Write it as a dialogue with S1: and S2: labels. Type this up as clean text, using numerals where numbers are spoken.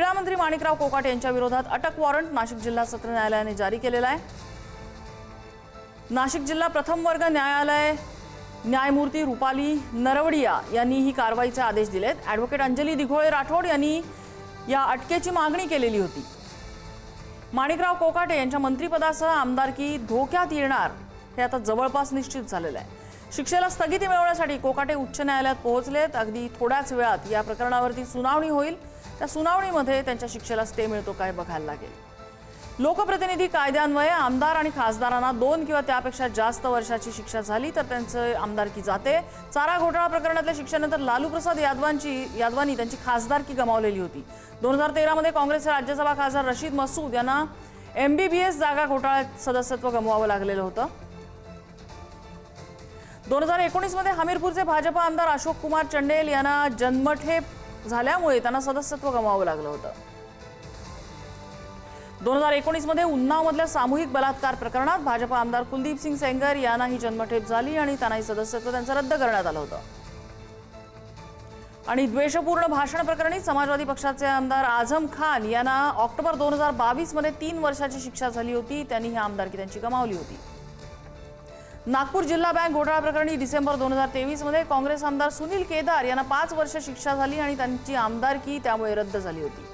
S1: महिला मंत्री माणिकराव कोकाटे यांच्या विरोधात अटक वॉरंट नाशिक जिल्हा सत्र न्यायालयाने जारी केलेला आहे। नाशिक जिल्हा प्रथम वर्ग न्यायालय न्यायमूर्ती रुपाली नरवडिया यांनी ही कारवाईचे आदेश दिलेत। ॲडव्होकेट अंजली दिघोळे राठोड यांनी या अटकेची मागणी केलेली होती। माणिकराव कोकाटे यांच्या मंत्रिपदासह आमदारकी धोक्यात येणार हे आता जवळपास निश्चित झालेलं आहे। शिक्षेला स्थगिती मिळवण्यासाठी कोकाटे उच्च न्यायालयात पोहोचलेत। अगदी थोड्याच वेळात या प्रकरणावरती सुनावणी होईल। त्या सुनावणीमध्ये त्यांच्या शिक्षेला स्टे मिळतो काय बघायला लागेल। लोकप्रतिनिधी कायद्यान्वये आमदार आणि खासदारांना 2 किंवा त्यापेक्षा जास्त वर्षाची शिक्षा झाली तर त्यांचे आमदारकी जाते। चारा घोटाळा प्रकरणातल्या शिक्षेनंतर लालू प्रसाद यादवांनी त्यांची खासदारकी गमावलेली होती। 2013 मध्ये काँग्रेसचे राज्यसभा खासदार रशीद मसूद यांना MBBS जागा घोटाळ्यात सदस्यत्व गमवावं लागलेलं होतं। 2019 मध्ये हमीरपूरचे भाजप आमदार अशोक कुमार चंडेल यांना जन्मठेप झाल्यामुळे त्यांना सदस्यत्व गमवावं लागलं होतं। 2019 मध्ये उन्नावमधल्या सामूहिक बलात्कार प्रकरणात भाजप आमदार कुलदीप सिंग सेंगर यांनाही जन्मठेप झाली आणि त्यांनाही सदस्यत्व त्यांचं रद्द करण्यात आलं होतं। आणि द्वेषपूर्ण भाषण प्रकरणी समाजवादी पक्षाचे आमदार आझम खान यांना ऑक्टोबर 2022 मध्ये 3 वर्षाची शिक्षा झाली होती। त्यांनी ही आमदारकी त्यांची गमावली होती। नागपूर जिल्हा बँक घोटाळा प्रकरणी डिसेंबर 2023 मध्ये काँग्रेस आमदार सुनील केदार यांना 5 वर्ष शिक्षा झाली आणि त्यांची आमदारकी त्यामुळे रद्द झाली होती।